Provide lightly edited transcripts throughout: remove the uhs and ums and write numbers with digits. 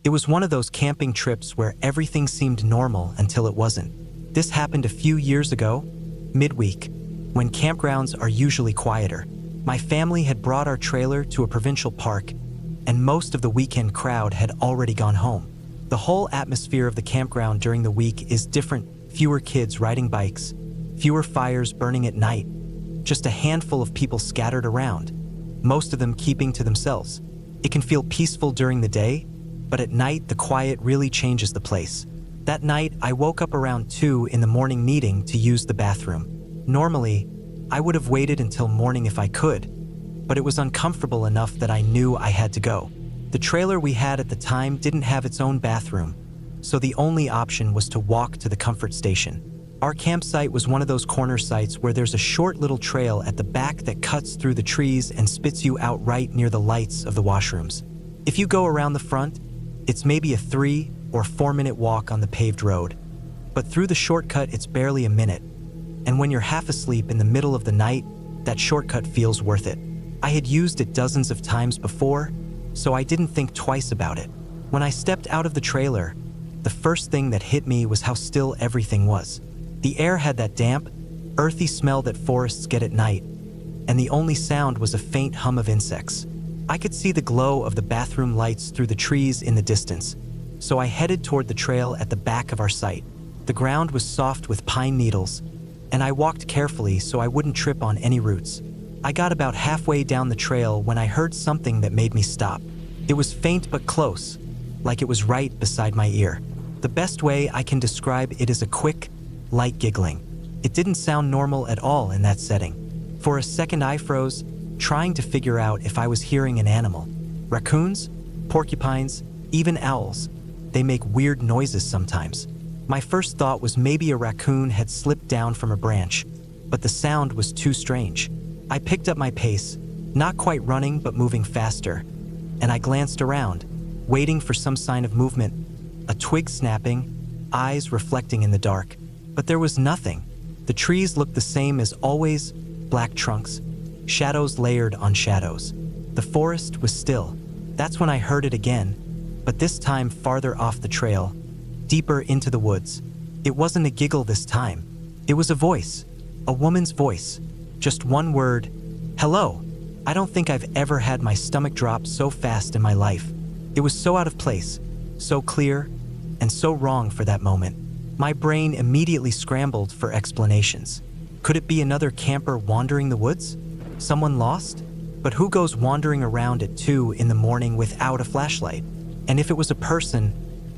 It was one of those camping trips where everything seemed normal until it wasn't. This happened a few years ago, midweek, when campgrounds are usually quieter. My family had brought our trailer to a provincial park, and most of the weekend crowd had already gone home. The whole atmosphere of the campground during the week is different. Fewer kids riding bikes, fewer fires burning at night, just a handful of people scattered around, most of them keeping to themselves. It can feel peaceful during the day, but at night the quiet really changes the place. That night, I woke up around 2 in the morning needing to use the bathroom. Normally, I would have waited until morning if I could, but it was uncomfortable enough that I knew I had to go. The trailer we had at the time didn't have its own bathroom, so the only option was to walk to the comfort station. Our campsite was one of those corner sites where there's a short little trail at the back that cuts through the trees and spits you out right near the lights of the washrooms. If you go around the front, it's maybe a 3 or 4 minute walk on the paved road, but through the shortcut it's barely a minute. And when you're half asleep in the middle of the night, that shortcut feels worth it. I had used it dozens of times before, so I didn't think twice about it. When I stepped out of the trailer, the first thing that hit me was how still everything was. The air had that damp, earthy smell that forests get at night, and the only sound was a faint hum of insects. I could see the glow of the bathroom lights through the trees in the distance, so I headed toward the trail at the back of our site. The ground was soft with pine needles, and I walked carefully so I wouldn't trip on any roots. I got about halfway down the trail when I heard something that made me stop. It was faint but close, like it was right beside my ear. The best way I can describe it is a quick, light giggling. It didn't sound normal at all in that setting. For a second I froze, trying to figure out if I was hearing an animal. Raccoons, porcupines, even owls. They make weird noises sometimes. My first thought was maybe a raccoon had slipped down from a branch, but the sound was too strange. I picked up my pace, not quite running but moving faster, and I glanced around, waiting for some sign of movement, a twig snapping, eyes reflecting in the dark. But there was nothing. The trees looked the same as always, black trunks, shadows layered on shadows. The forest was still. That's when I heard it again, but this time farther off the trail, deeper into the woods. It wasn't a giggle this time. It was a voice, a woman's voice. Just one word, hello. I don't think I've ever had my stomach drop so fast in my life. It was so out of place, so clear, and so wrong for that moment. My brain immediately scrambled for explanations. Could it be another camper wandering the woods? Someone lost? But who goes wandering around at 2 in the morning without a flashlight? And if it was a person,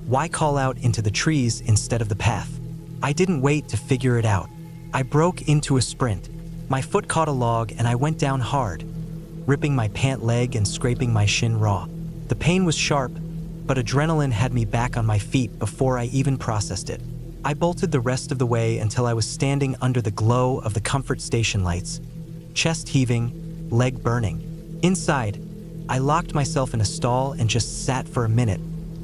why call out into the trees instead of the path? I didn't wait to figure it out. I broke into a sprint. My foot caught a log and I went down hard, ripping my pant leg and scraping my shin raw. The pain was sharp, but adrenaline had me back on my feet before I even processed it. I bolted the rest of the way until I was standing under the glow of the comfort station lights, chest heaving, leg burning. Inside, I locked myself in a stall and just sat for a minute,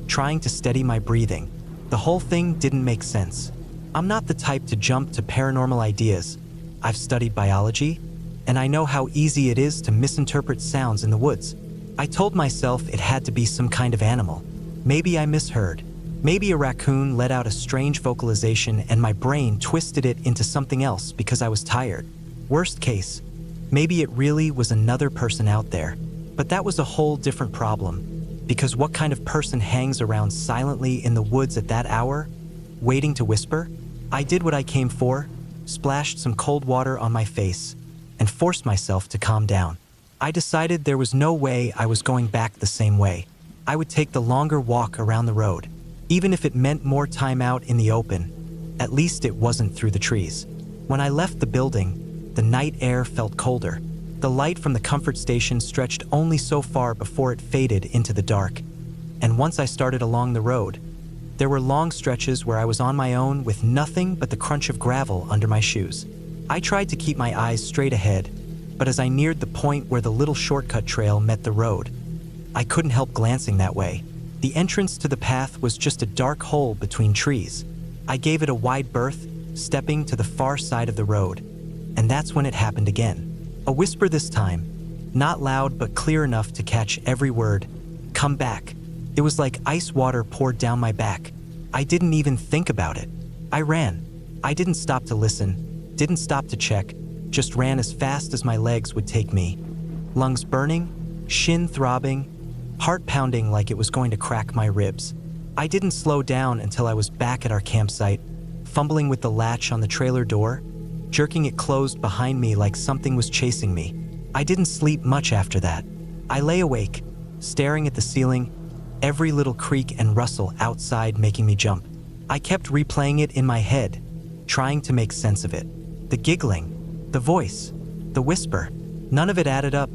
trying to steady my breathing. The whole thing didn't make sense. I'm not the type to jump to paranormal ideas. I've studied biology, and I know how easy it is to misinterpret sounds in the woods. I told myself it had to be some kind of animal. Maybe I misheard. Maybe a raccoon let out a strange vocalization and my brain twisted it into something else because I was tired. Worst case, maybe it really was another person out there. But that was a whole different problem, because what kind of person hangs around silently in the woods at that hour, waiting to whisper? I did what I came for, splashed some cold water on my face, and forced myself to calm down. I decided there was no way I was going back the same way. I would take the longer walk around the road, even if it meant more time out in the open. At least it wasn't through the trees. When I left the building, the night air felt colder. The light from the comfort station stretched only so far before it faded into the dark. And once I started along the road, there were long stretches where I was on my own with nothing but the crunch of gravel under my shoes. I tried to keep my eyes straight ahead, but as I neared the point where the little shortcut trail met the road, I couldn't help glancing that way. The entrance to the path was just a dark hole between trees. I gave it a wide berth, stepping to the far side of the road, and that's when it happened again. A whisper this time, not loud but clear enough to catch every word. Come back. It was like ice water poured down my back. I didn't even think about it. I ran. I didn't stop to listen, didn't stop to check, just ran as fast as my legs would take me. Lungs burning, shin throbbing, heart pounding like it was going to crack my ribs. I didn't slow down until I was back at our campsite, fumbling with the latch on the trailer door, jerking it closed behind me like something was chasing me. I didn't sleep much after that. I lay awake, staring at the ceiling, every little creak and rustle outside making me jump. I kept replaying it in my head, trying to make sense of it. The giggling, the voice, the whisper, none of it added up,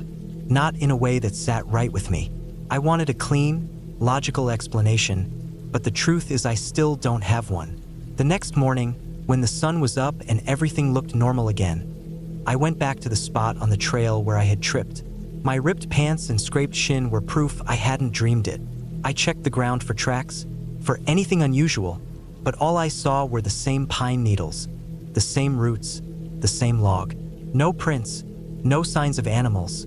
not in a way that sat right with me. I wanted a clean, logical explanation, but the truth is I still don't have one. The next morning, when the sun was up and everything looked normal again, I went back to the spot on the trail where I had tripped. My ripped pants and scraped shin were proof I hadn't dreamed it. I checked the ground for tracks, for anything unusual, but all I saw were the same pine needles, the same roots, the same log. No prints, no signs of animals,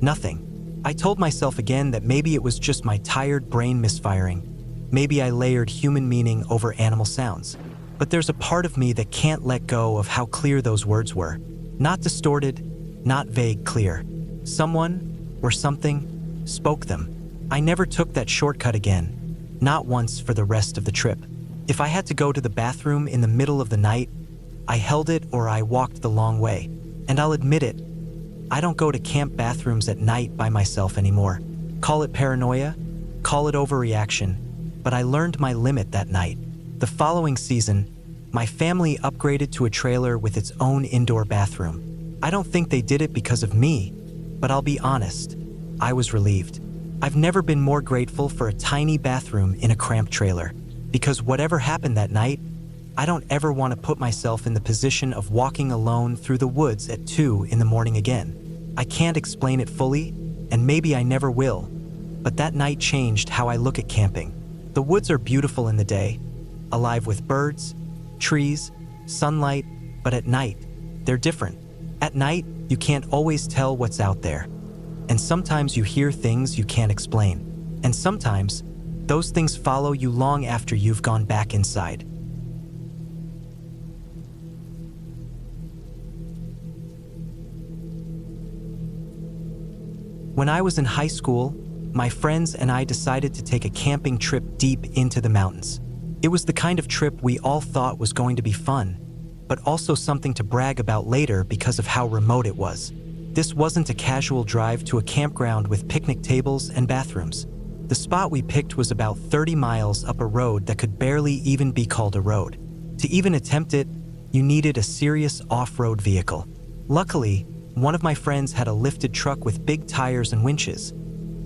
nothing. I told myself again that maybe it was just my tired brain misfiring. Maybe I layered human meaning over animal sounds. But there's a part of me that can't let go of how clear those words were. Not distorted, not vague, clear. Someone, or something, spoke them. I never took that shortcut again, not once for the rest of the trip. If I had to go to the bathroom in the middle of the night, I held it or I walked the long way. And I'll admit it, I don't go to camp bathrooms at night by myself anymore. Call it paranoia, call it overreaction, but I learned my limit that night. The following season, my family upgraded to a trailer with its own indoor bathroom. I don't think they did it because of me, but I'll be honest, I was relieved. I've never been more grateful for a tiny bathroom in a cramped trailer, because whatever happened that night, I don't ever want to put myself in the position of walking alone through the woods at 2 in the morning again. I can't explain it fully, and maybe I never will, but that night changed how I look at camping. The woods are beautiful in the day, alive with birds, trees, sunlight, but at night, they're different. At night, you can't always tell what's out there. And sometimes you hear things you can't explain. And sometimes, those things follow you long after you've gone back inside. When I was in high school, my friends and I decided to take a camping trip deep into the mountains. It was the kind of trip we all thought was going to be fun, but also something to brag about later because of how remote it was. This wasn't a casual drive to a campground with picnic tables and bathrooms. The spot we picked was about 30 miles up a road that could barely even be called a road. To even attempt it, you needed a serious off-road vehicle. Luckily, one of my friends had a lifted truck with big tires and winches,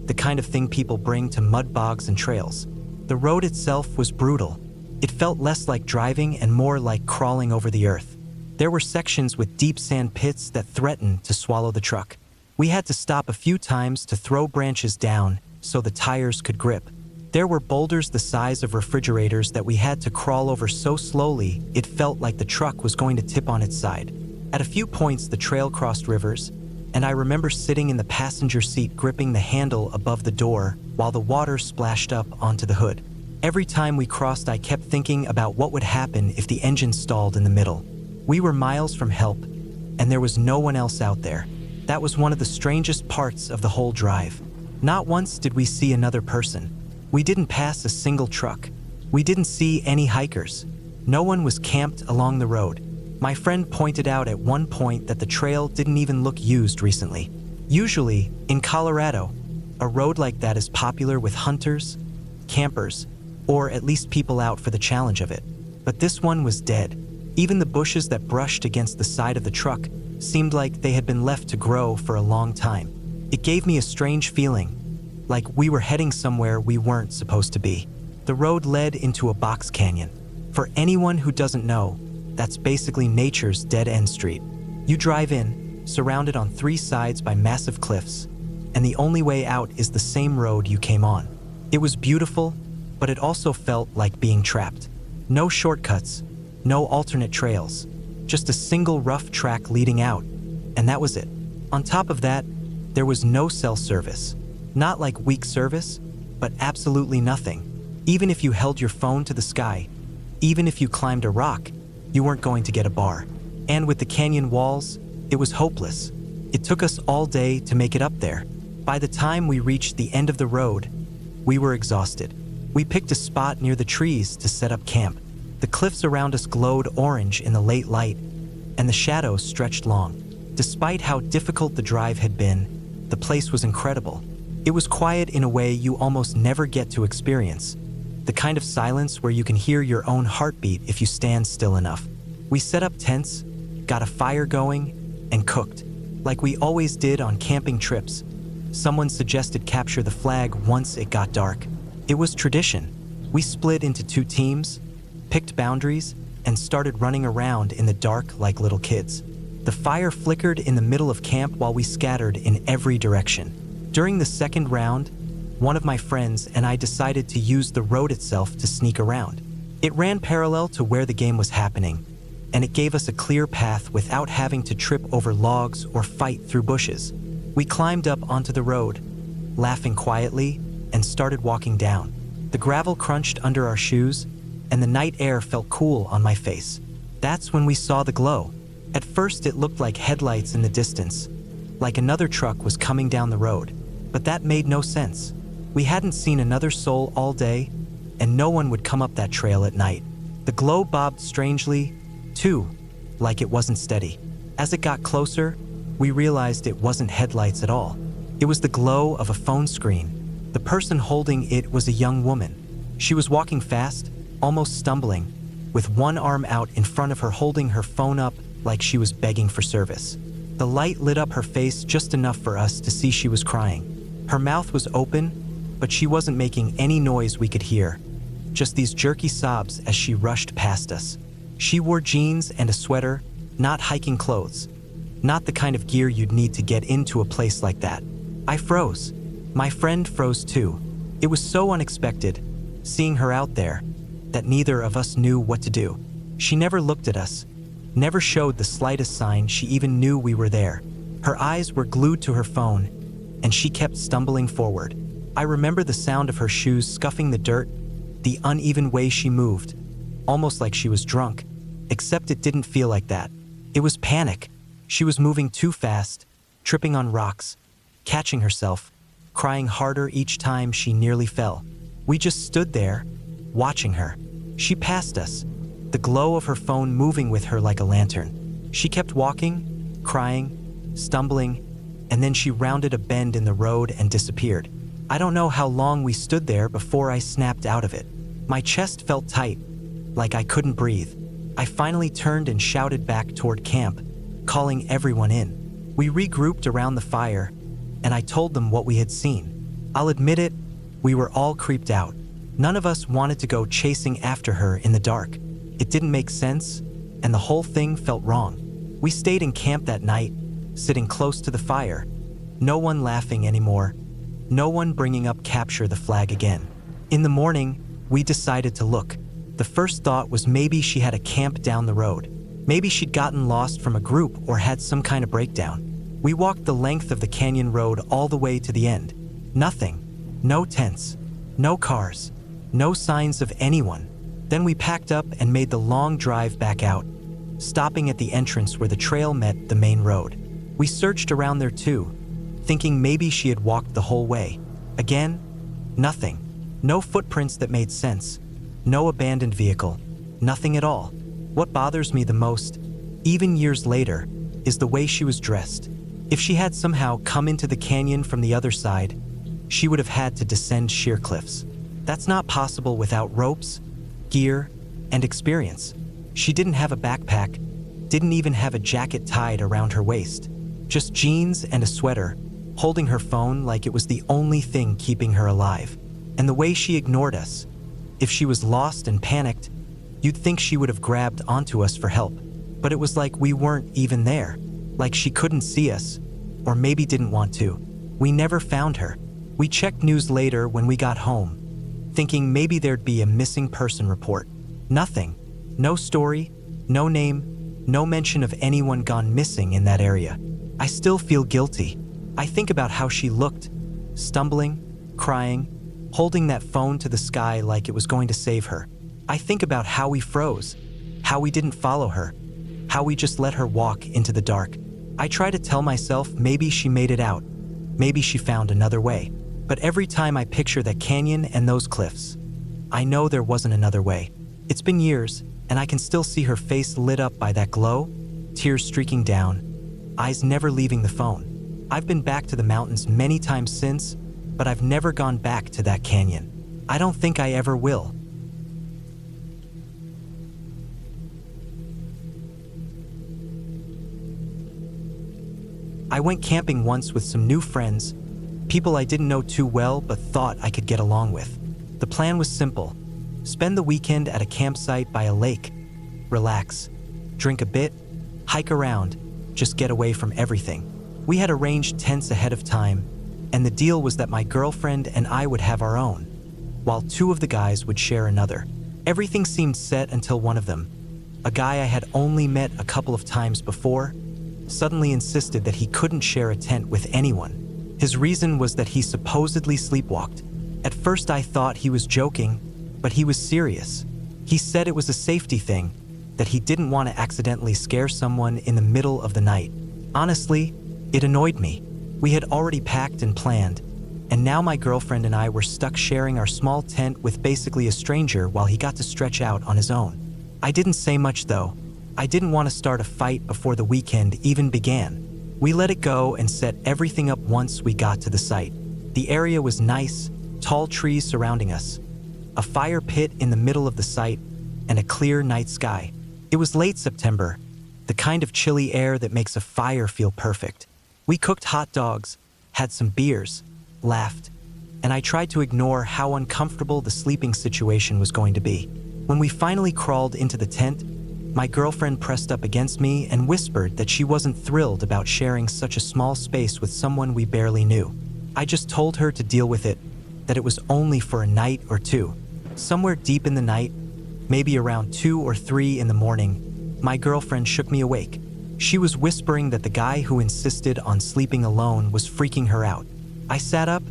the kind of thing people bring to mud bogs and trails. The road itself was brutal. It felt less like driving and more like crawling over the earth. There were sections with deep sand pits that threatened to swallow the truck. We had to stop a few times to throw branches down so the tires could grip. There were boulders the size of refrigerators that we had to crawl over so slowly it felt like the truck was going to tip on its side. At a few points, the trail crossed rivers, and I remember sitting in the passenger seat gripping the handle above the door while the water splashed up onto the hood. Every time we crossed, I kept thinking about what would happen if the engine stalled in the middle. We were miles from help, and there was no one else out there. That was one of the strangest parts of the whole drive. Not once did we see another person. We didn't pass a single truck. We didn't see any hikers. No one was camped along the road. My friend pointed out at one point that the trail didn't even look used recently. Usually, in Colorado, a road like that is popular with hunters, campers, or at least people out for the challenge of it. But this one was dead. Even the bushes that brushed against the side of the truck seemed like they had been left to grow for a long time. It gave me a strange feeling, like we were heading somewhere we weren't supposed to be. The road led into a box canyon. For anyone who doesn't know, that's basically nature's dead-end street. You drive in, surrounded on 3 sides by massive cliffs, and the only way out is the same road you came on. It was beautiful, but it also felt like being trapped. No shortcuts, no alternate trails, just a single rough track leading out, and that was it. On top of that, there was no cell service. Not like weak service, but absolutely nothing. Even if you held your phone to the sky, even if you climbed a rock, you weren't going to get a bar. And with the canyon walls, it was hopeless. It took us all day to make it up there. By the time we reached the end of the road, we were exhausted. We picked a spot near the trees to set up camp. The cliffs around us glowed orange in the late light, and the shadows stretched long. Despite how difficult the drive had been, the place was incredible. It was quiet in a way you almost never get to experience. The kind of silence where you can hear your own heartbeat if you stand still enough. We set up tents, got a fire going, and cooked. Like we always did on camping trips. Someone suggested capture the flag once it got dark. It was tradition. We split into 2 teams, picked boundaries, and started running around in the dark like little kids. The fire flickered in the middle of camp while we scattered in every direction. During the second round, one of my friends and I decided to use the road itself to sneak around. It ran parallel to where the game was happening, and it gave us a clear path without having to trip over logs or fight through bushes. We climbed up onto the road, laughing quietly, and started walking down. The gravel crunched under our shoes, and the night air felt cool on my face. That's when we saw the glow. At first it looked like headlights in the distance, like another truck was coming down the road. But that made no sense. We hadn't seen another soul all day, and no one would come up that trail at night. The glow bobbed strangely, too, like it wasn't steady. As it got closer, we realized it wasn't headlights at all. It was the glow of a phone screen. The person holding it was a young woman. She was walking fast, almost stumbling, with one arm out in front of her holding her phone up like she was begging for service. The light lit up her face just enough for us to see she was crying. Her mouth was open, but she wasn't making any noise we could hear. Just these jerky sobs as she rushed past us. She wore jeans and a sweater, not hiking clothes. Not the kind of gear you'd need to get into a place like that. I froze. My friend froze too. It was so unexpected, seeing her out there, that neither of us knew what to do. She never looked at us, never showed the slightest sign she even knew we were there. Her eyes were glued to her phone, and she kept stumbling forward. I remember the sound of her shoes scuffing the dirt, the uneven way she moved, almost like she was drunk, except it didn't feel like that. It was panic. She was moving too fast, tripping on rocks, catching herself, crying harder each time she nearly fell. We just stood there, watching her. She passed us, the glow of her phone moving with her like a lantern. She kept walking, crying, stumbling, and then she rounded a bend in the road and disappeared. I don't know how long we stood there before I snapped out of it. My chest felt tight, like I couldn't breathe. I finally turned and shouted back toward camp, calling everyone in. We regrouped around the fire, and I told them what we had seen. I'll admit it, we were all creeped out. None of us wanted to go chasing after her in the dark. It didn't make sense, and the whole thing felt wrong. We stayed in camp that night, sitting close to the fire. No one laughing anymore. No one bringing up capture the flag again. In the morning, we decided to look. The first thought was maybe she had a camp down the road. Maybe she'd gotten lost from a group or had some kind of breakdown. We walked the length of the canyon road all the way to the end. Nothing. No tents. No cars. No signs of anyone. Then we packed up and made the long drive back out, stopping at the entrance where the trail met the main road. We searched around there too, thinking maybe she had walked the whole way. Again, nothing. No footprints that made sense. No abandoned vehicle. Nothing at all. What bothers me the most, even years later, is the way she was dressed. If she had somehow come into the canyon from the other side, she would have had to descend sheer cliffs. That's not possible without ropes, gear, and experience. She didn't have a backpack, didn't even have a jacket tied around her waist. Just jeans and a sweater, holding her phone like it was the only thing keeping her alive. And the way she ignored us. If she was lost and panicked, you'd think she would have grabbed onto us for help. But it was like we weren't even there. Like she couldn't see us, or maybe didn't want to. We never found her. We checked news later when we got home, thinking maybe there'd be a missing person report. Nothing. No story, no name, no mention of anyone gone missing in that area. I still feel guilty. I think about how she looked, stumbling, crying, holding that phone to the sky like it was going to save her. I think about how we froze, how we didn't follow her, how we just let her walk into the dark. I try to tell myself maybe she made it out, maybe she found another way. But every time I picture that canyon and those cliffs, I know there wasn't another way. It's been years, and I can still see her face lit up by that glow, tears streaking down, eyes never leaving the phone. I've been back to the mountains many times since, but I've never gone back to that canyon. I don't think I ever will. I went camping once with some new friends, people I didn't know too well but thought I could get along with. The plan was simple: spend the weekend at a campsite by a lake, relax, drink a bit, hike around, just get away from everything. We had arranged tents ahead of time, and the deal was that my girlfriend and I would have our own, while two of the guys would share another. Everything seemed set until one of them, a guy I had only met a couple of times before, suddenly insisted that he couldn't share a tent with anyone. His reason was that he supposedly sleepwalked. At first I thought he was joking, but he was serious. He said it was a safety thing, that he didn't want to accidentally scare someone in the middle of the night. Honestly, it annoyed me. We had already packed and planned, and now my girlfriend and I were stuck sharing our small tent with basically a stranger while he got to stretch out on his own. I didn't say much though. I didn't want to start a fight before the weekend even began. We let it go and set everything up once we got to the site. The area was nice, tall trees surrounding us, a fire pit in the middle of the site, and a clear night sky. It was late September, the kind of chilly air that makes a fire feel perfect. We cooked hot dogs, had some beers, laughed, and I tried to ignore how uncomfortable the sleeping situation was going to be. When we finally crawled into the tent, my girlfriend pressed up against me and whispered that she wasn't thrilled about sharing such a small space with someone we barely knew. I just told her to deal with it, that it was only for a night or two. Somewhere deep in the night, maybe around 2 or 3 in the morning, my girlfriend shook me awake. She was whispering that the guy who insisted on sleeping alone was freaking her out. I sat up,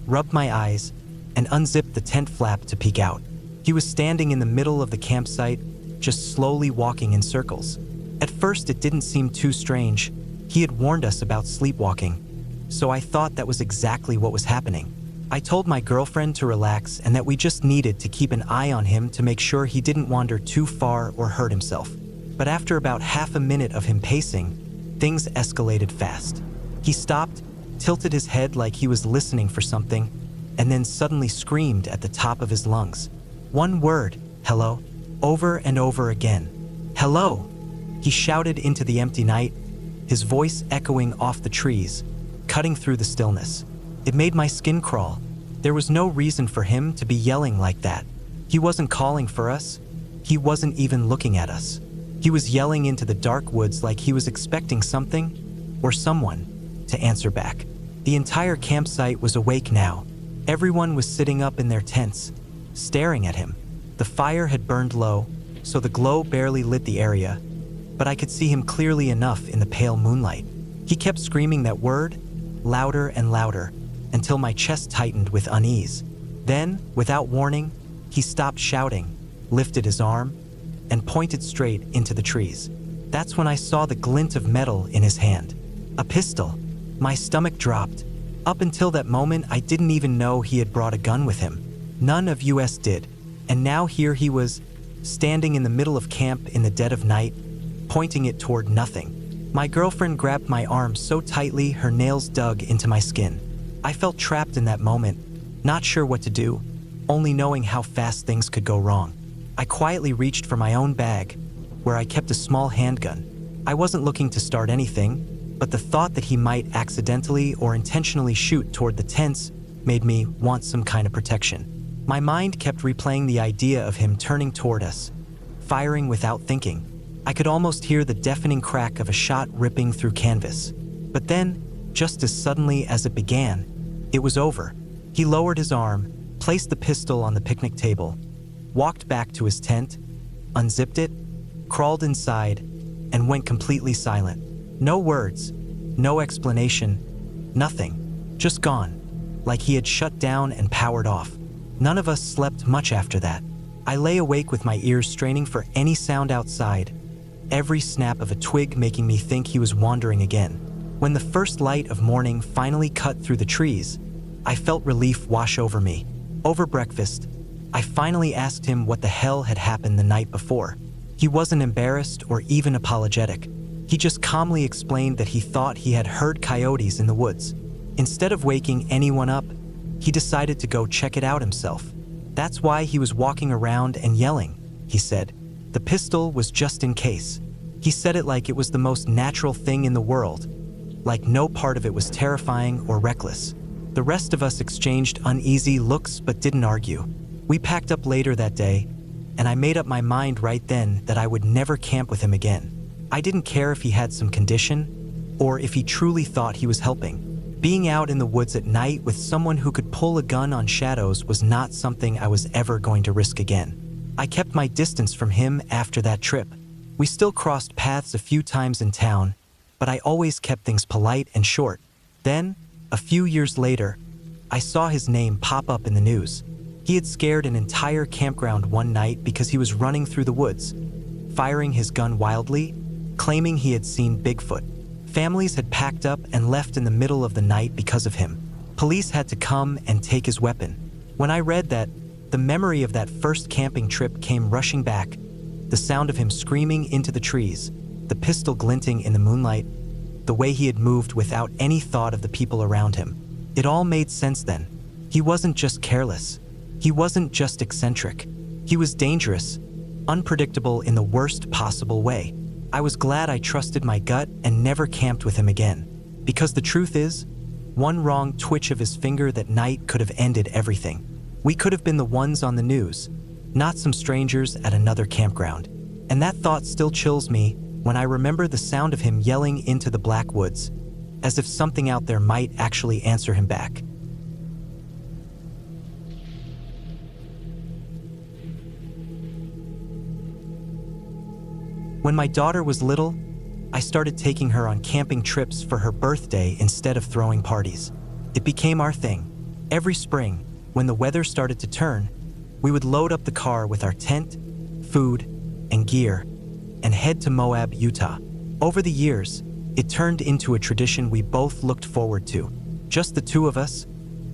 rubbed my eyes, and unzipped the tent flap to peek out. He was standing in the middle of the campsite, just slowly walking in circles. At first it didn't seem too strange. He had warned us about sleepwalking, so I thought that was exactly what was happening. I told my girlfriend to relax and that we just needed to keep an eye on him to make sure he didn't wander too far or hurt himself. But after about half a minute of him pacing, things escalated fast. He stopped, tilted his head like he was listening for something, and then suddenly screamed at the top of his lungs. One word, hello, over and over again. Hello! He shouted into the empty night, his voice echoing off the trees, cutting through the stillness. It made my skin crawl. There was no reason for him to be yelling like that. He wasn't calling for us. He wasn't even looking at us. He was yelling into the dark woods like he was expecting something, or someone, to answer back. The entire campsite was awake now. Everyone was sitting up in their tents, staring at him. The fire had burned low, so the glow barely lit the area, but I could see him clearly enough in the pale moonlight. He kept screaming that word, louder and louder, until my chest tightened with unease. Then, without warning, he stopped shouting, lifted his arm, and pointed straight into the trees. That's when I saw the glint of metal in his hand. A pistol. My stomach dropped. Up until that moment, I didn't even know he had brought a gun with him. None of us did. And now here he was, standing in the middle of camp in the dead of night, pointing it toward nothing. My girlfriend grabbed my arm so tightly her nails dug into my skin. I felt trapped in that moment, not sure what to do, only knowing how fast things could go wrong. I quietly reached for my own bag, where I kept a small handgun. I wasn't looking to start anything, but the thought that he might accidentally or intentionally shoot toward the tents made me want some kind of protection. My mind kept replaying the idea of him turning toward us, firing without thinking. I could almost hear the deafening crack of a shot ripping through canvas. But then, just as suddenly as it began, it was over. He lowered his arm, placed the pistol on the picnic table, walked back to his tent, unzipped it, crawled inside, and went completely silent. No words, no explanation, nothing. Just gone, like he had shut down and powered off. None of us slept much after that. I lay awake with my ears straining for any sound outside, every snap of a twig making me think he was wandering again. When the first light of morning finally cut through the trees, I felt relief wash over me. Over breakfast, I finally asked him what the hell had happened the night before. He wasn't embarrassed or even apologetic. He just calmly explained that he thought he had heard coyotes in the woods. Instead of waking anyone up, he decided to go check it out himself. That's why he was walking around and yelling, he said. The pistol was just in case. He said it like it was the most natural thing in the world, like no part of it was terrifying or reckless. The rest of us exchanged uneasy looks but didn't argue. We packed up later that day, and I made up my mind right then that I would never camp with him again. I didn't care if he had some condition or if he truly thought he was helping. Being out in the woods at night with someone who could pull a gun on shadows was not something I was ever going to risk again. I kept my distance from him after that trip. We still crossed paths a few times in town, but I always kept things polite and short. Then, a few years later, I saw his name pop up in the news. He had scared an entire campground one night because he was running through the woods, firing his gun wildly, claiming he had seen Bigfoot. Families had packed up and left in the middle of the night because of him. Police had to come and take his weapon. When I read that, the memory of that first camping trip came rushing back. The sound of him screaming into the trees, the pistol glinting in the moonlight, the way he had moved without any thought of the people around him. It all made sense then. He wasn't just careless. He wasn't just eccentric. He was dangerous, unpredictable in the worst possible way. I was glad I trusted my gut and never camped with him again. Because the truth is, one wrong twitch of his finger that night could have ended everything. We could have been the ones on the news, not some strangers at another campground. And that thought still chills me when I remember the sound of him yelling into the black woods, as if something out there might actually answer him back. When my daughter was little, I started taking her on camping trips for her birthday instead of throwing parties. It became our thing. Every spring, when the weather started to turn, we would load up the car with our tent, food, and gear, and head to Moab, Utah. Over the years, it turned into a tradition we both looked forward to. Just the two of us,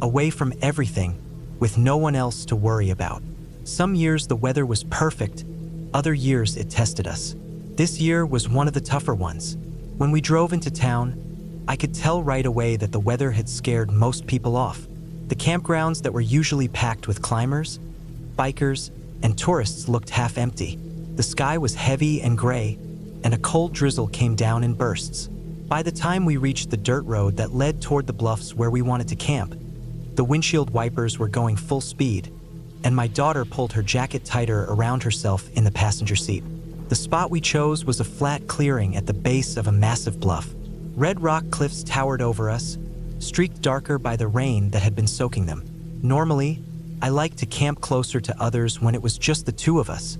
away from everything, with no one else to worry about. Some years the weather was perfect, other years it tested us. This year was one of the tougher ones. When we drove into town, I could tell right away that the weather had scared most people off. The campgrounds that were usually packed with climbers, bikers, and tourists looked half empty. The sky was heavy and gray, and a cold drizzle came down in bursts. By the time we reached the dirt road that led toward the bluffs where we wanted to camp, the windshield wipers were going full speed, and my daughter pulled her jacket tighter around herself in the passenger seat. The spot we chose was a flat clearing at the base of a massive bluff. Red rock cliffs towered over us, streaked darker by the rain that had been soaking them. Normally, I liked to camp closer to others when it was just the two of us,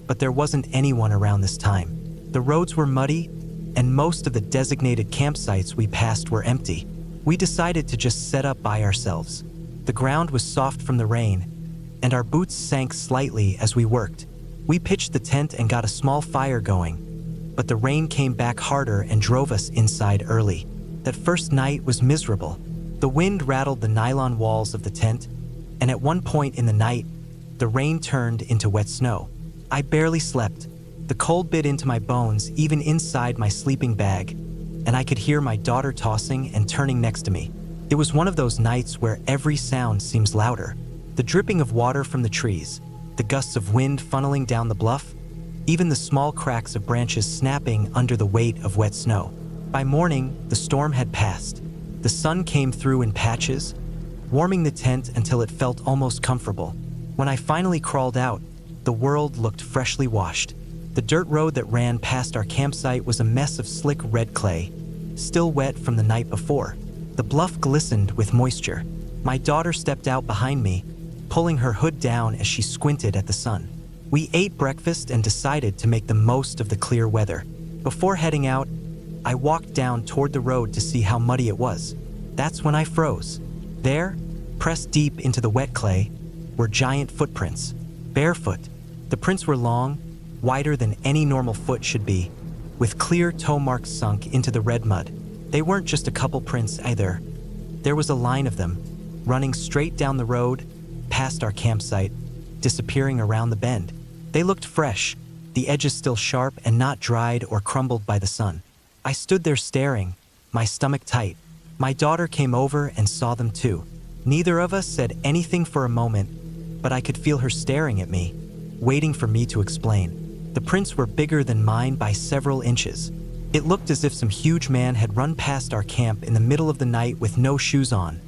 but there wasn't anyone around this time. The roads were muddy, and most of the designated campsites we passed were empty. We decided to just set up by ourselves. The ground was soft from the rain, and our boots sank slightly as we worked. We pitched the tent and got a small fire going, but the rain came back harder and drove us inside early. That first night was miserable. The wind rattled the nylon walls of the tent, and at one point in the night, the rain turned into wet snow. I barely slept. The cold bit into my bones, even inside my sleeping bag, and I could hear my daughter tossing and turning next to me. It was one of those nights where every sound seems louder. The dripping of water from the trees, the gusts of wind funneling down the bluff, even the small cracks of branches snapping under the weight of wet snow. By morning, the storm had passed. The sun came through in patches, warming the tent until it felt almost comfortable. When I finally crawled out, the world looked freshly washed. The dirt road that ran past our campsite was a mess of slick red clay, still wet from the night before. The bluff glistened with moisture. My daughter stepped out behind me, pulling her hood down as she squinted at the sun. We ate breakfast and decided to make the most of the clear weather. Before heading out, I walked down toward the road to see how muddy it was. That's when I froze. There, pressed deep into the wet clay, were giant footprints, barefoot. The prints were long, wider than any normal foot should be, with clear toe marks sunk into the red mud. They weren't just a couple prints either. There was a line of them, running straight down the road, past our campsite, disappearing around the bend. They looked fresh, the edges still sharp and not dried or crumbled by the sun. I stood there staring, my stomach tight. My daughter came over and saw them too. Neither of us said anything for a moment, but I could feel her staring at me, waiting for me to explain. The prints were bigger than mine by several inches. It looked as if some huge man had run past our camp in the middle of the night with no shoes on,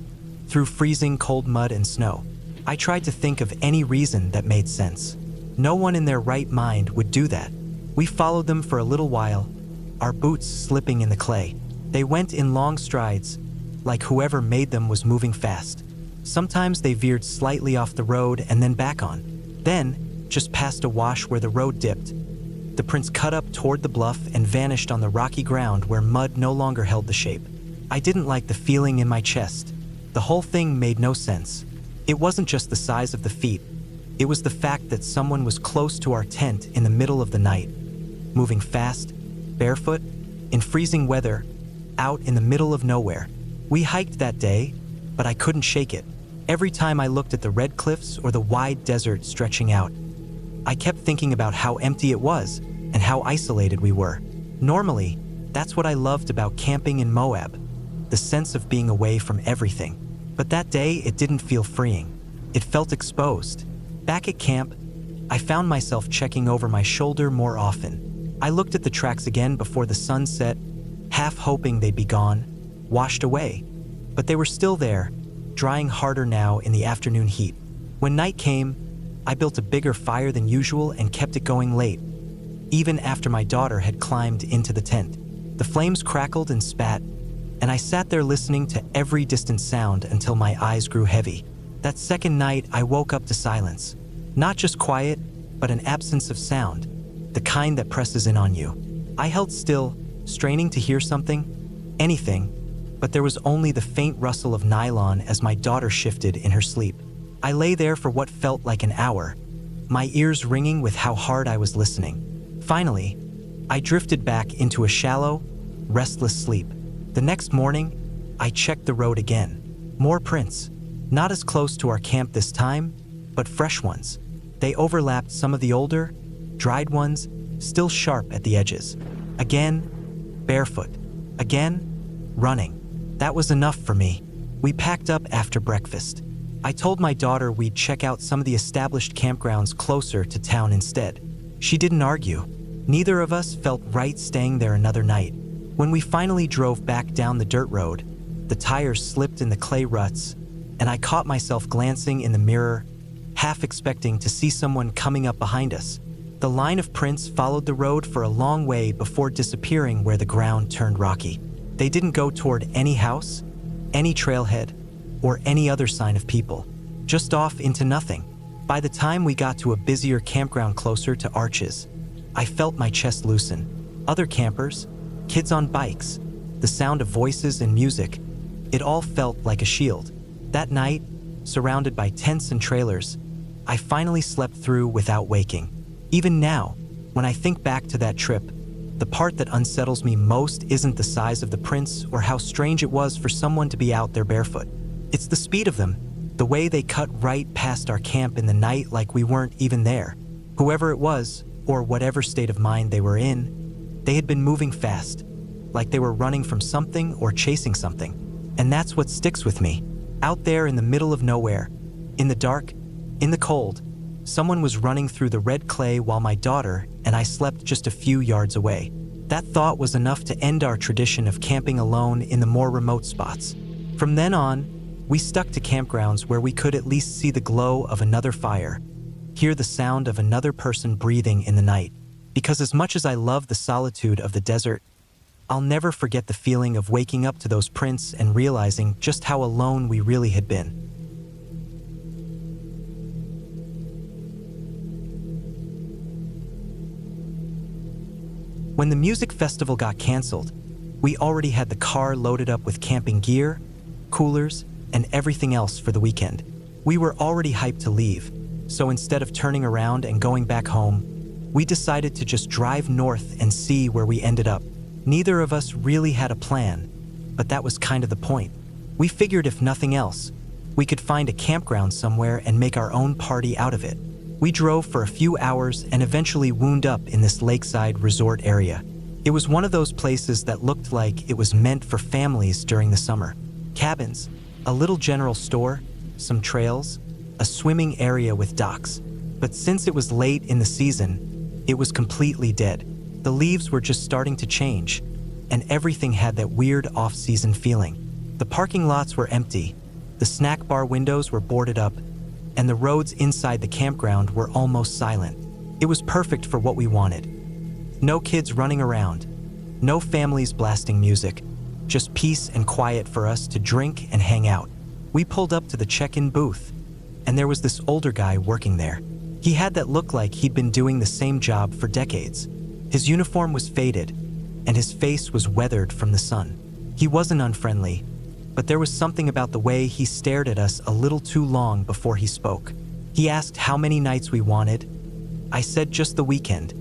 through freezing cold mud and snow. I tried to think of any reason that made sense. No one in their right mind would do that. We followed them for a little while, our boots slipping in the clay. They went in long strides, like whoever made them was moving fast. Sometimes they veered slightly off the road and then back on. Then, just past a wash where the road dipped, the prints cut up toward the bluff and vanished on the rocky ground where mud no longer held the shape. I didn't like the feeling in my chest. The whole thing made no sense. It wasn't just the size of the feet. It was the fact that someone was close to our tent in the middle of the night, moving fast, barefoot, in freezing weather, out in the middle of nowhere. We hiked that day, but I couldn't shake it. Every time I looked at the red cliffs or the wide desert stretching out, I kept thinking about how empty it was and how isolated we were. Normally, that's what I loved about camping in Moab, the sense of being away from everything. But that day, it didn't feel freeing. It felt exposed. Back at camp, I found myself checking over my shoulder more often. I looked at the tracks again before the sun set, half hoping they'd be gone, washed away. But they were still there, drying harder now in the afternoon heat. When night came, I built a bigger fire than usual and kept it going late, even after my daughter had climbed into the tent. The flames crackled and spat, and I sat there listening to every distant sound until my eyes grew heavy. That second night, I woke up to silence. Not just quiet, but an absence of sound, the kind that presses in on you. I held still, straining to hear something, anything, but there was only the faint rustle of nylon as my daughter shifted in her sleep. I lay there for what felt like an hour, my ears ringing with how hard I was listening. Finally, I drifted back into a shallow, restless sleep. The next morning, I checked the road again. More prints. Not as close to our camp this time, but fresh ones. They overlapped some of the older, dried ones, still sharp at the edges. Again, barefoot. Again, running. That was enough for me. We packed up after breakfast. I told my daughter we'd check out some of the established campgrounds closer to town instead. She didn't argue. Neither of us felt right staying there another night. When we finally drove back down the dirt road, the tires slipped in the clay ruts, and I caught myself glancing in the mirror, half expecting to see someone coming up behind us. The line of prints followed the road for a long way before disappearing where the ground turned rocky. They didn't go toward any house, any trailhead, or any other sign of people, just off into nothing. By the time we got to a busier campground closer to Arches, I felt my chest loosen. Other campers, kids on bikes, the sound of voices and music, it all felt like a shield. That night, surrounded by tents and trailers, I finally slept through without waking. Even now, when I think back to that trip, the part that unsettles me most isn't the size of the prints or how strange it was for someone to be out there barefoot. It's the speed of them, the way they cut right past our camp in the night like we weren't even there. Whoever it was, or whatever state of mind they were in, they had been moving fast, like they were running from something or chasing something. And that's what sticks with me. Out there in the middle of nowhere, in the dark, in the cold, someone was running through the red clay while my daughter and I slept just a few yards away. That thought was enough to end our tradition of camping alone in the more remote spots. From then on, we stuck to campgrounds where we could at least see the glow of another fire, hear the sound of another person breathing in the night. Because as much as I love the solitude of the desert, I'll never forget the feeling of waking up to those prints and realizing just how alone we really had been. When the music festival got canceled, we already had the car loaded up with camping gear, coolers, and everything else for the weekend. We were already hyped to leave, so instead of turning around and going back home, we decided to just drive north and see where we ended up. Neither of us really had a plan, but that was kind of the point. We figured if nothing else, we could find a campground somewhere and make our own party out of it. We drove for a few hours and eventually wound up in this lakeside resort area. It was one of those places that looked like it was meant for families during the summer. Cabins, a little general store, some trails, a swimming area with docks. But since it was late in the season, it was completely dead. The leaves were just starting to change, and everything had that weird off-season feeling. The parking lots were empty, the snack bar windows were boarded up, and the roads inside the campground were almost silent. It was perfect for what we wanted. No kids running around, no families blasting music, just peace and quiet for us to drink and hang out. We pulled up to the check-in booth, and there was this older guy working there. He had that look like he'd been doing the same job for decades. His uniform was faded, and his face was weathered from the sun. He wasn't unfriendly, but there was something about the way he stared at us a little too long before he spoke. He asked how many nights we wanted. I said just the weekend,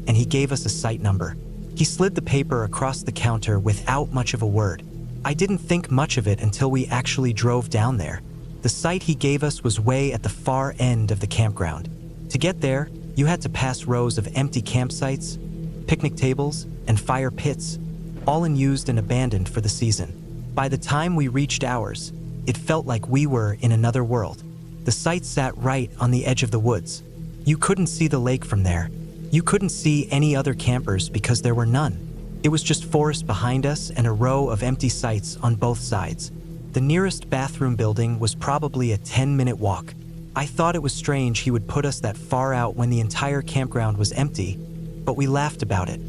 and he gave us a site number. He slid the paper across the counter without much of a word. I didn't think much of it until we actually drove down there. The site he gave us was way at the far end of the campground. To get there, you had to pass rows of empty campsites, picnic tables, and fire pits, all unused and abandoned for the season. By the time we reached ours, it felt like we were in another world. The site sat right on the edge of the woods. You couldn't see the lake from there. You couldn't see any other campers because there were none. It was just forest behind us and a row of empty sites on both sides. The nearest bathroom building was probably a 10-minute walk. I thought it was strange he would put us that far out when the entire campground was empty, but we laughed about it,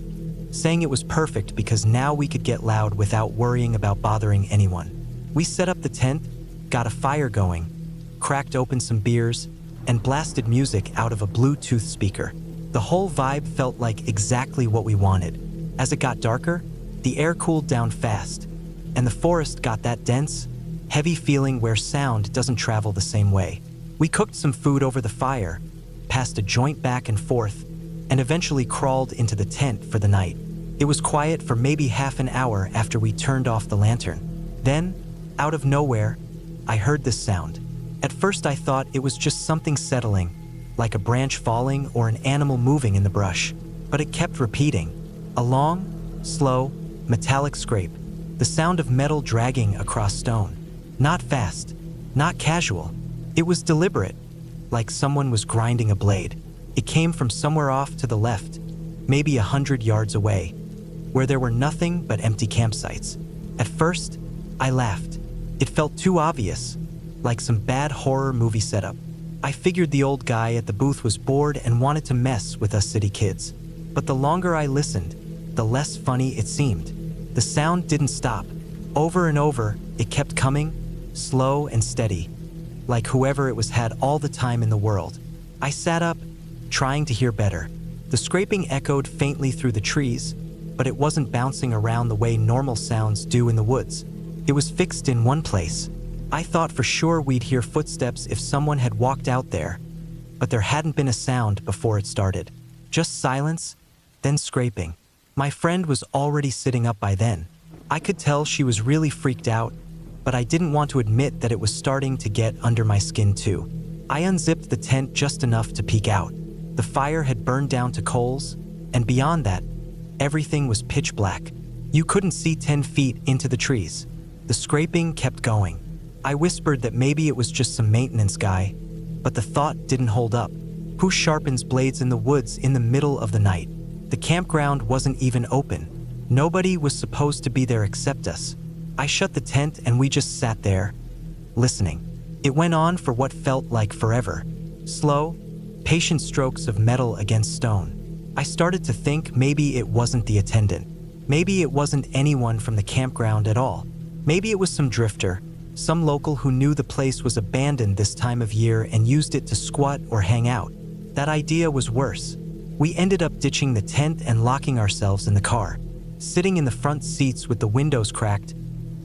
saying it was perfect because now we could get loud without worrying about bothering anyone. We set up the tent, got a fire going, cracked open some beers, and blasted music out of a Bluetooth speaker. The whole vibe felt like exactly what we wanted. As it got darker, the air cooled down fast, and the forest got that dense, heavy feeling where sound doesn't travel the same way. We cooked some food over the fire, passed a joint back and forth, and eventually crawled into the tent for the night. It was quiet for maybe half an hour after we turned off the lantern. Then, out of nowhere, I heard this sound. At first I thought it was just something settling, like a branch falling or an animal moving in the brush. But it kept repeating. A long, slow, metallic scrape. The sound of metal dragging across stone. Not fast, not casual. It was deliberate, like someone was grinding a blade. It came from somewhere off to the left, maybe 100 yards away, where there were nothing but empty campsites. At first, I laughed. It felt too obvious, like some bad horror movie setup. I figured the old guy at the booth was bored and wanted to mess with us city kids. But the longer I listened, the less funny it seemed. The sound didn't stop. Over and over, it kept coming, slow and steady, like whoever it was had all the time in the world. I sat up, trying to hear better. The scraping echoed faintly through the trees, but it wasn't bouncing around the way normal sounds do in the woods. It was fixed in one place. I thought for sure we'd hear footsteps if someone had walked out there, but there hadn't been a sound before it started. Just silence, then scraping. My friend was already sitting up by then. I could tell she was really freaked out, but I didn't want to admit that it was starting to get under my skin too. I unzipped the tent just enough to peek out. The fire had burned down to coals, and beyond that, everything was pitch black. You couldn't see 10 feet into the trees. The scraping kept going. I whispered that maybe it was just some maintenance guy, but the thought didn't hold up. Who sharpens blades in the woods in the middle of the night? The campground wasn't even open. Nobody was supposed to be there except us. I shut the tent and we just sat there, listening. It went on for what felt like forever. Slow, patient strokes of metal against stone. I started to think maybe it wasn't the attendant. Maybe it wasn't anyone from the campground at all. Maybe it was some drifter, some local who knew the place was abandoned this time of year and used it to squat or hang out. That idea was worse. We ended up ditching the tent and locking ourselves in the car. Sitting in the front seats with the windows cracked,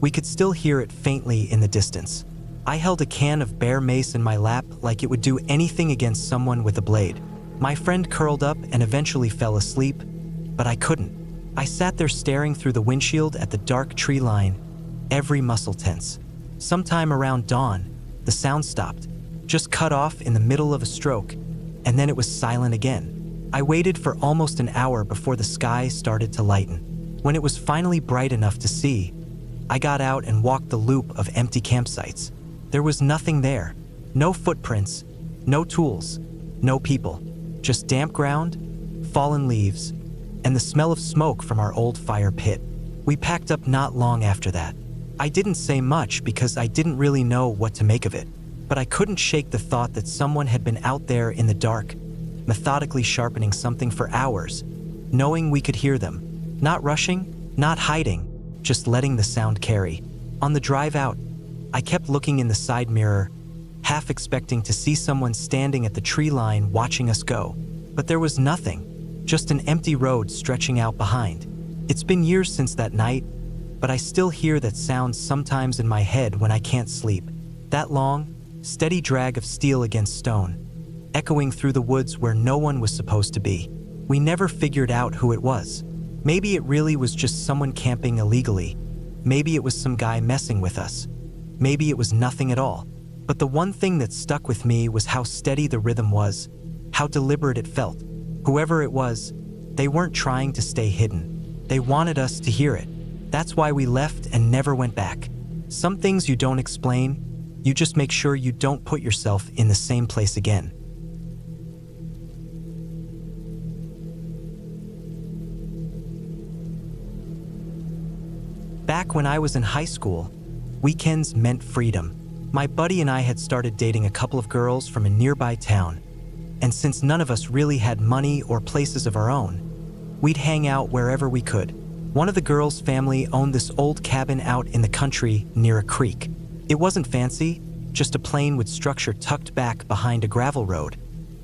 we could still hear it faintly in the distance. I held a can of bear mace in my lap like it would do anything against someone with a blade. My friend curled up and eventually fell asleep, but I couldn't. I sat there staring through the windshield at the dark tree line, every muscle tense. Sometime around dawn, the sound stopped, just cut off in the middle of a stroke, and then it was silent again. I waited for almost an hour before the sky started to lighten. When it was finally bright enough to see, I got out and walked the loop of empty campsites. There was nothing there. No footprints, no tools, no people. Just damp ground, fallen leaves, and the smell of smoke from our old fire pit. We packed up not long after that. I didn't say much because I didn't really know what to make of it, but I couldn't shake the thought that someone had been out there in the dark, methodically sharpening something for hours, knowing we could hear them. Not rushing, not hiding, just letting the sound carry. On the drive out, I kept looking in the side mirror, half expecting to see someone standing at the tree line watching us go. But there was nothing, just an empty road stretching out behind. It's been years since that night, but I still hear that sound sometimes in my head when I can't sleep. That long, steady drag of steel against stone, echoing through the woods where no one was supposed to be. We never figured out who it was. Maybe it really was just someone camping illegally. Maybe it was some guy messing with us. Maybe it was nothing at all. But the one thing that stuck with me was how steady the rhythm was, how deliberate it felt. Whoever it was, they weren't trying to stay hidden. They wanted us to hear it. That's why we left and never went back. Some things you don't explain, you just make sure you don't put yourself in the same place again. Back when I was in high school, weekends meant freedom. My buddy and I had started dating a couple of girls from a nearby town, and since none of us really had money or places of our own, we'd hang out wherever we could. One of the girls' family owned this old cabin out in the country near a creek. It wasn't fancy, just a plain wood structure tucked back behind a gravel road,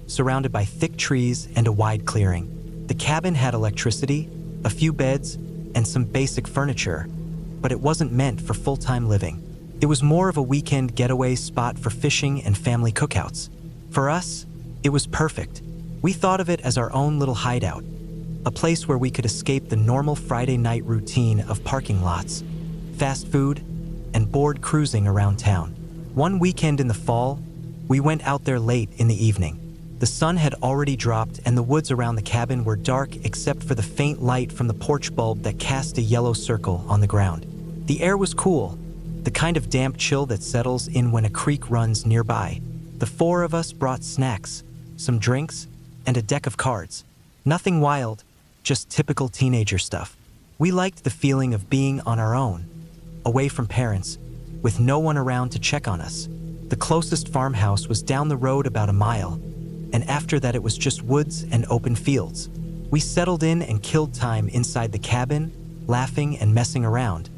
surrounded by thick trees and a wide clearing. The cabin had electricity, a few beds, and some basic furniture, but it wasn't meant for full-time living. It was more of a weekend getaway spot for fishing and family cookouts. For us, it was perfect. We thought of it as our own little hideout, a place where we could escape the normal Friday night routine of parking lots, fast food, and bored cruising around town. One weekend in the fall, we went out there late in the evening. The sun had already dropped and the woods around the cabin were dark except for the faint light from the porch bulb that cast a yellow circle on the ground. The air was cool, the kind of damp chill that settles in when a creek runs nearby. The four of us brought snacks, some drinks, and a deck of cards. Nothing wild, just typical teenager stuff. We liked the feeling of being on our own, away from parents, with no one around to check on us. The closest farmhouse was down the road about a mile, and after that it was just woods and open fields. We settled in and killed time inside the cabin, laughing and messing around.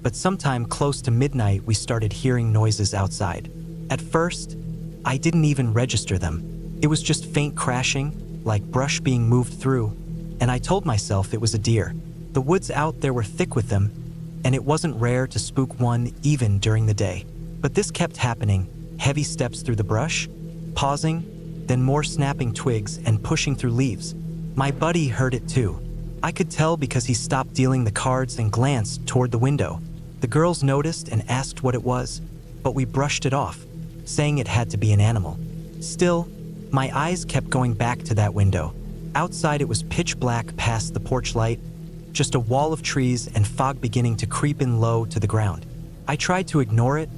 But sometime close to midnight we started hearing noises outside. At first, I didn't even register them. It was just faint crashing, like brush being moved through, and I told myself it was a deer. The woods out there were thick with them, and it wasn't rare to spook one even during the day. But this kept happening, heavy steps through the brush, pausing, then more snapping twigs and pushing through leaves. My buddy heard it too. I could tell because he stopped dealing the cards and glanced toward the window. The girls noticed and asked what it was, but we brushed it off, saying it had to be an animal. Still, my eyes kept going back to that window. Outside it was pitch black past the porch light, just a wall of trees and fog beginning to creep in low to the ground. I tried to ignore it,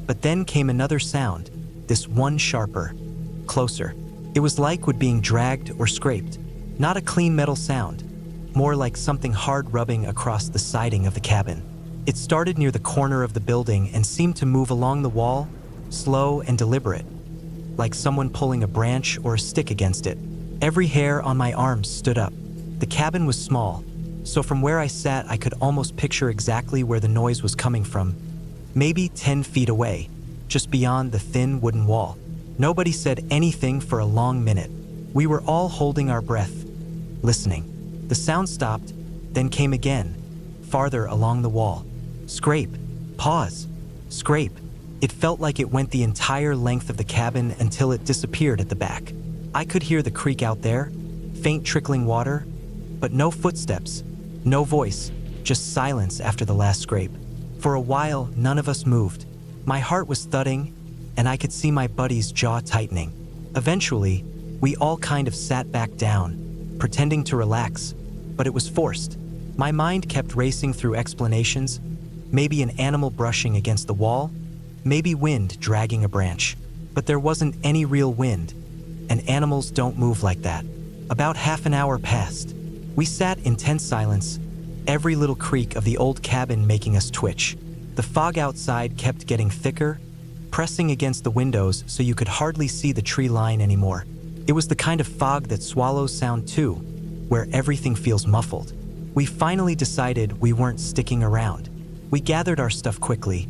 but then came another sound, this one sharper, closer. It was like wood being dragged or scraped, not a clean metal sound, more like something hard rubbing across the siding of the cabin. It started near the corner of the building and seemed to move along the wall, slow and deliberate, like someone pulling a branch or a stick against it. Every hair on my arms stood up. The cabin was small, so from where I sat I could almost picture exactly where the noise was coming from, maybe 10 feet away, just beyond the thin wooden wall. Nobody said anything for a long minute. We were all holding our breath, listening. The sound stopped, then came again, farther along the wall. Scrape, pause, scrape. It felt like it went the entire length of the cabin until it disappeared at the back. I could hear the creek out there, faint trickling water, but no footsteps, no voice, just silence after the last scrape. For a while, none of us moved. My heart was thudding, and I could see my buddy's jaw tightening. Eventually, we all kind of sat back down, pretending to relax, but it was forced. My mind kept racing through explanations, maybe an animal brushing against the wall, maybe wind dragging a branch. But there wasn't any real wind, and animals don't move like that. About half an hour passed. We sat in tense silence, every little creak of the old cabin making us twitch. The fog outside kept getting thicker, pressing against the windows so you could hardly see the tree line anymore. It was the kind of fog that swallows sound too, where everything feels muffled. We finally decided we weren't sticking around. We gathered our stuff quickly,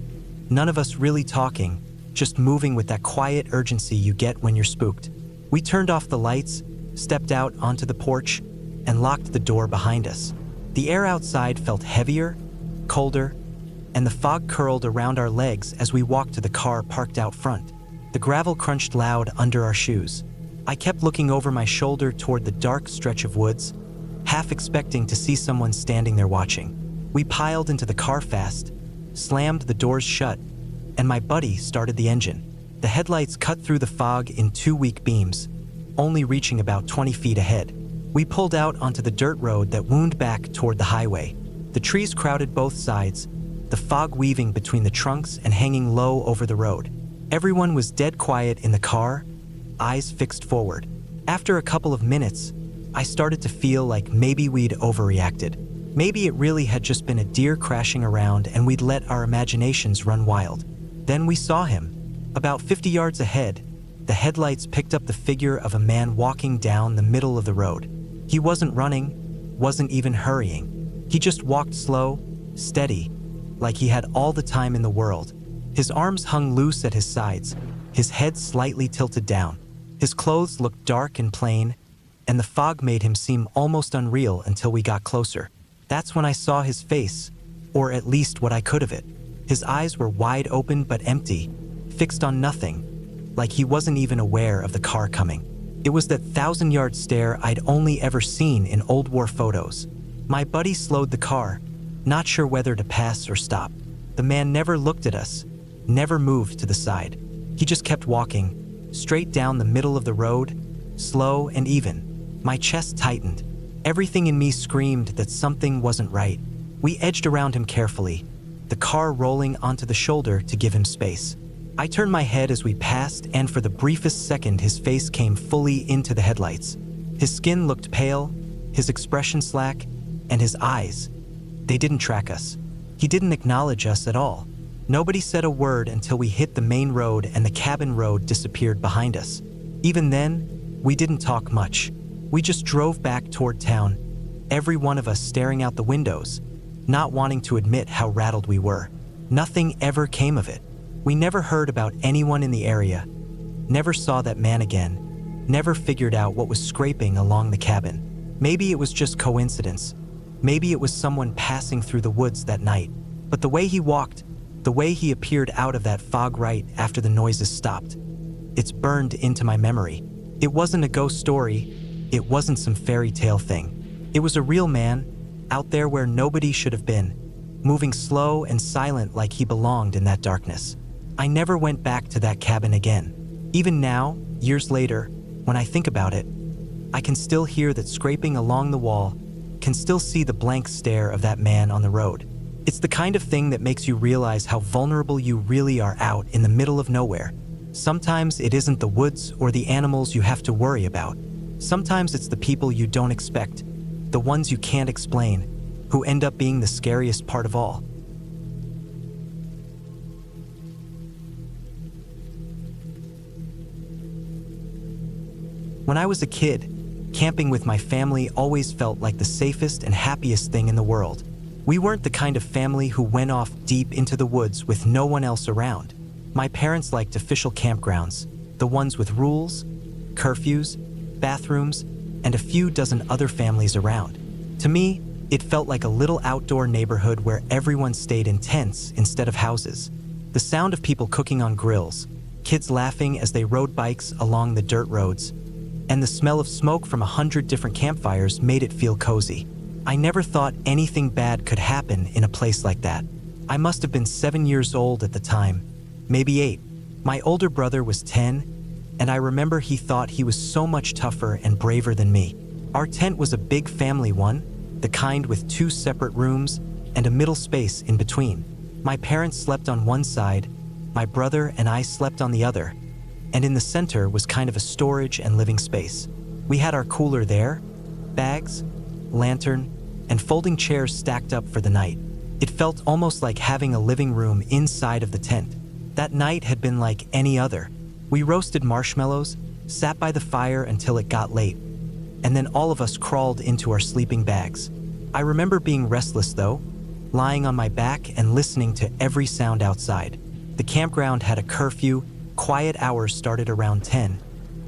none of us really talking, just moving with that quiet urgency you get when you're spooked. We turned off the lights, stepped out onto the porch, and locked the door behind us. The air outside felt heavier, colder, and the fog curled around our legs as we walked to the car parked out front. The gravel crunched loud under our shoes. I kept looking over my shoulder toward the dark stretch of woods, half expecting to see someone standing there watching. We piled into the car fast, slammed the doors shut, and my buddy started the engine. The headlights cut through the fog in 2 weak beams, only reaching about 20 feet ahead. We pulled out onto the dirt road that wound back toward the highway. The trees crowded both sides, the fog weaving between the trunks and hanging low over the road. Everyone was dead quiet in the car, eyes fixed forward. After a couple of minutes, I started to feel like maybe we'd overreacted. Maybe it really had just been a deer crashing around and we'd let our imaginations run wild. Then we saw him. About 50 yards ahead, the headlights picked up the figure of a man walking down the middle of the road. He wasn't running, wasn't even hurrying. He just walked slow, steady, like he had all the time in the world. His arms hung loose at his sides, his head slightly tilted down. His clothes looked dark and plain, and the fog made him seem almost unreal until we got closer. That's when I saw his face, or at least what I could of it. His eyes were wide open but empty, fixed on nothing, like he wasn't even aware of the car coming. It was that 1,000-yard stare I'd only ever seen in old war photos. My buddy slowed the car, not sure whether to pass or stop. The man never looked at us, never moved to the side. He just kept walking, straight down the middle of the road, slow and even. My chest tightened. Everything in me screamed that something wasn't right. We edged around him carefully, the car rolling onto the shoulder to give him space. I turned my head as we passed, and for the briefest second his face came fully into the headlights. His skin looked pale, his expression slack, and his eyes. They didn't track us. He didn't acknowledge us at all. Nobody said a word until we hit the main road and the cabin road disappeared behind us. Even then, we didn't talk much. We just drove back toward town, every one of us staring out the windows, not wanting to admit how rattled we were. Nothing ever came of it. We never heard about anyone in the area, never saw that man again, never figured out what was scraping along the cabin. Maybe it was just coincidence. Maybe it was someone passing through the woods that night. But the way he walked, the way he appeared out of that fog right after the noises stopped, it's burned into my memory. It wasn't a ghost story. It wasn't some fairy tale thing. It was a real man, out there where nobody should have been, moving slow and silent like he belonged in that darkness. I never went back to that cabin again. Even now, years later, when I think about it, I can still hear that scraping along the wall, can still see the blank stare of that man on the road. It's the kind of thing that makes you realize how vulnerable you really are out in the middle of nowhere. Sometimes it isn't the woods or the animals you have to worry about. Sometimes it's the people you don't expect, the ones you can't explain, who end up being the scariest part of all. When I was a kid, camping with my family always felt like the safest and happiest thing in the world. We weren't the kind of family who went off deep into the woods with no one else around. My parents liked official campgrounds, the ones with rules, curfews, bathrooms, and a few dozen other families around. To me, it felt like a little outdoor neighborhood where everyone stayed in tents instead of houses. The sound of people cooking on grills, kids laughing as they rode bikes along the dirt roads, and the smell of smoke from 100 different campfires made it feel cozy. I never thought anything bad could happen in a place like that. I must have been 7 years old at the time, maybe 8. My older brother was 10, and I remember he thought he was so much tougher and braver than me. Our tent was a big family one, the kind with 2 separate rooms and a middle space in between. My parents slept on one side, my brother and I slept on the other, and in the center was kind of a storage and living space. We had our cooler there, bags, lantern, and folding chairs stacked up for the night. It felt almost like having a living room inside of the tent. That night had been like any other. We roasted marshmallows, sat by the fire until it got late, and then all of us crawled into our sleeping bags. I remember being restless though, lying on my back and listening to every sound outside. The campground had a curfew, quiet hours started around 10,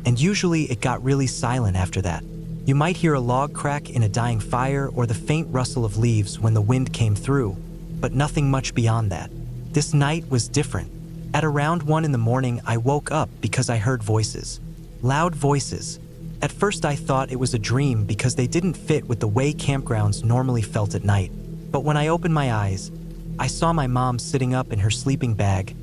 and usually it got really silent after that. You might hear a log crack in a dying fire or the faint rustle of leaves when the wind came through, but nothing much beyond that. This night was different. At around 1 in the morning, I woke up because I heard voices. Loud voices. At first I thought it was a dream because they didn't fit with the way campgrounds normally felt at night. But when I opened my eyes, I saw my mom sitting up in her sleeping bag,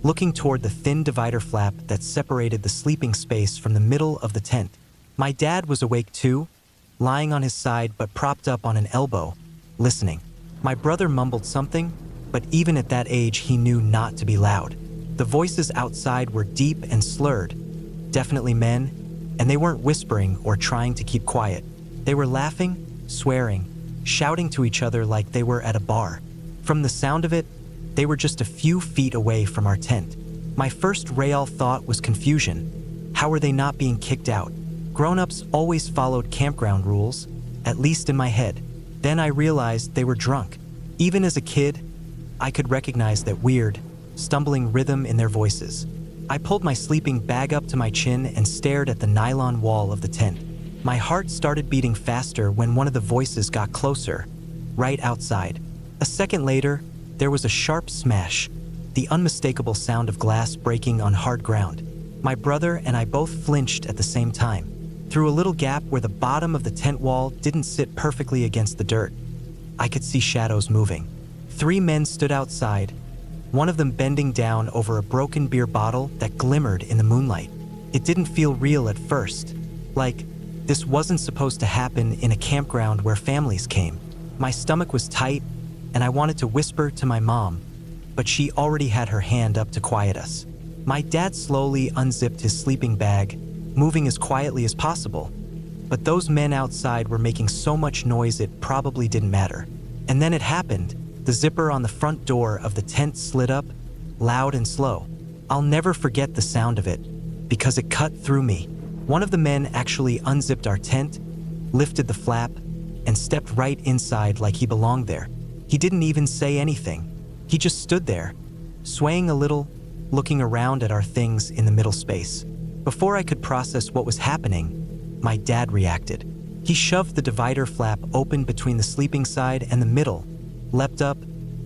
looking toward the thin divider flap that separated the sleeping space from the middle of the tent. My dad was awake too, lying on his side but propped up on an elbow, listening. My brother mumbled something, but even at that age he knew not to be loud. The voices outside were deep and slurred, definitely men, and they weren't whispering or trying to keep quiet. They were laughing, swearing, shouting to each other like they were at a bar. From the sound of it, they were just a few feet away from our tent. My first real thought was confusion. How were they not being kicked out? Grown-ups always followed campground rules, at least in my head. Then I realized they were drunk. Even as a kid, I could recognize that weird, stumbling rhythm in their voices. I pulled my sleeping bag up to my chin and stared at the nylon wall of the tent. My heart started beating faster when one of the voices got closer, right outside. A second later, there was a sharp smash, the unmistakable sound of glass breaking on hard ground. My brother and I both flinched at the same time. Through a little gap where the bottom of the tent wall didn't sit perfectly against the dirt, I could see shadows moving. 3 men stood outside, one of them bending down over a broken beer bottle that glimmered in the moonlight. It didn't feel real at first, like this wasn't supposed to happen in a campground where families came. My stomach was tight, and I wanted to whisper to my mom, but she already had her hand up to quiet us. My dad slowly unzipped his sleeping bag, moving as quietly as possible, but those men outside were making so much noise it probably didn't matter. And then it happened. The zipper on the front door of the tent slid up, loud and slow. I'll never forget the sound of it, because it cut through me. One of the men actually unzipped our tent, lifted the flap, and stepped right inside like he belonged there. He didn't even say anything. He just stood there, swaying a little, looking around at our things in the middle space. Before I could process what was happening, my dad reacted. He shoved the divider flap open between the sleeping side and the middle, leapt up,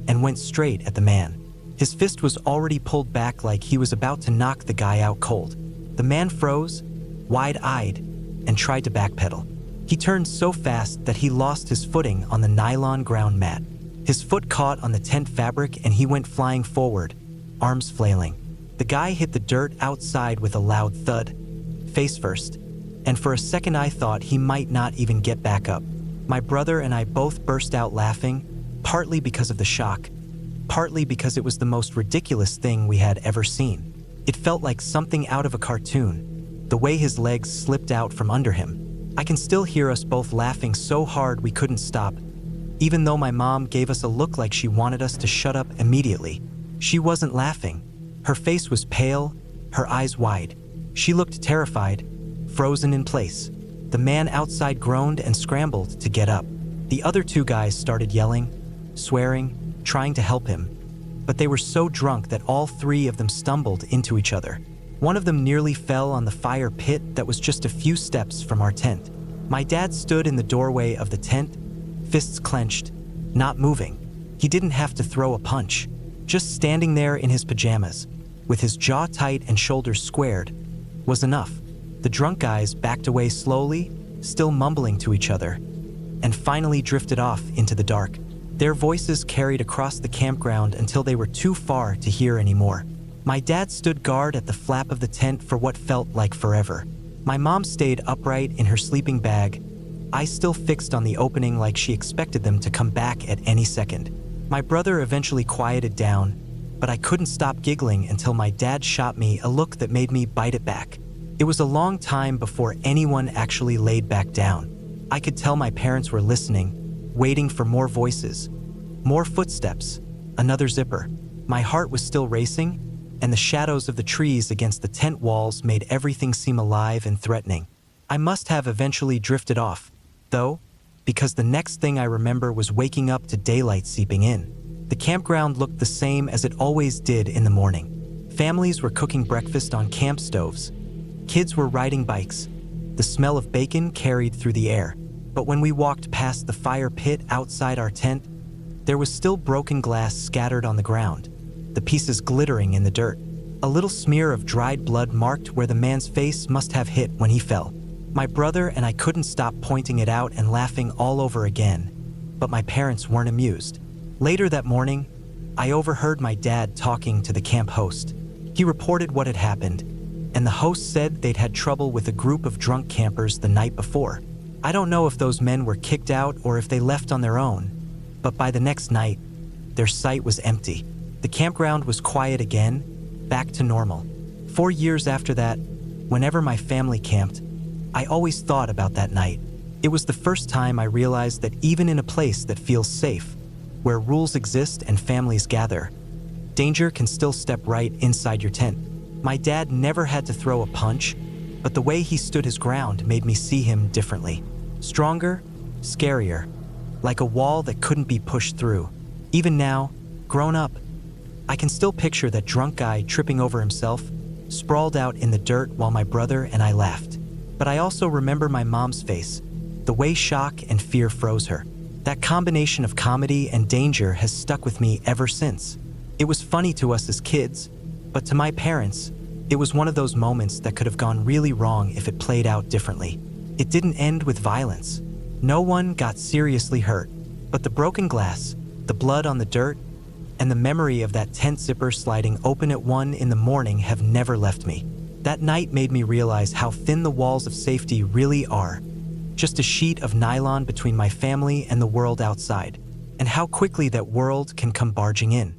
and went straight at the man. His fist was already pulled back like he was about to knock the guy out cold. The man froze, wide-eyed, and tried to backpedal. He turned so fast that he lost his footing on the nylon ground mat. His foot caught on the tent fabric and he went flying forward, arms flailing. The guy hit the dirt outside with a loud thud, face first, and for a second I thought he might not even get back up. My brother and I both burst out laughing, partly because of the shock, partly because it was the most ridiculous thing we had ever seen. It felt like something out of a cartoon, the way his legs slipped out from under him. I can still hear us both laughing so hard we couldn't stop, even though my mom gave us a look like she wanted us to shut up immediately. She wasn't laughing. Her face was pale, her eyes wide. She looked terrified, frozen in place. The man outside groaned and scrambled to get up. The other 2 guys started yelling, swearing, trying to help him, but they were so drunk that all 3 of them stumbled into each other. One of them nearly fell on the fire pit that was just a few steps from our tent. My dad stood in the doorway of the tent, fists clenched, not moving. He didn't have to throw a punch. Just standing there in his pajamas, with his jaw tight and shoulders squared, was enough. The drunk guys backed away slowly, still mumbling to each other, and finally drifted off into the dark. Their voices carried across the campground until they were too far to hear anymore. My dad stood guard at the flap of the tent for what felt like forever. My mom stayed upright in her sleeping bag, eyes still fixed on the opening like she expected them to come back at any second. My brother eventually quieted down, but I couldn't stop giggling until my dad shot me a look that made me bite it back. It was a long time before anyone actually laid back down. I could tell my parents were listening, waiting for more voices, more footsteps, another zipper. My heart was still racing, and the shadows of the trees against the tent walls made everything seem alive and threatening. I must have eventually drifted off, though, because the next thing I remember was waking up to daylight seeping in. The campground looked the same as it always did in the morning. Families were cooking breakfast on camp stoves. Kids were riding bikes. The smell of bacon carried through the air. But when we walked past the fire pit outside our tent, there was still broken glass scattered on the ground, the pieces glittering in the dirt. A little smear of dried blood marked where the man's face must have hit when he fell. My brother and I couldn't stop pointing it out and laughing all over again, but my parents weren't amused. Later that morning, I overheard my dad talking to the camp host. He reported what had happened, and the host said they'd had trouble with a group of drunk campers the night before. I don't know if those men were kicked out or if they left on their own, but by the next night, their site was empty. The campground was quiet again, back to normal. 4 years after that, whenever my family camped, I always thought about that night. It was the first time I realized that even in a place that feels safe, where rules exist and families gather, danger can still step right inside your tent. My dad never had to throw a punch, but the way he stood his ground made me see him differently. Stronger, scarier, like a wall that couldn't be pushed through. Even now, grown up, I can still picture that drunk guy tripping over himself, sprawled out in the dirt while my brother and I laughed. But I also remember my mom's face, the way shock and fear froze her. That combination of comedy and danger has stuck with me ever since. It was funny to us as kids, but to my parents, it was one of those moments that could have gone really wrong if it played out differently. It didn't end with violence. No one got seriously hurt, but the broken glass, the blood on the dirt, and the memory of that tent zipper sliding open at 1 in the morning have never left me. That night made me realize how thin the walls of safety really are. Just a sheet of nylon between my family and the world outside, and how quickly that world can come barging in.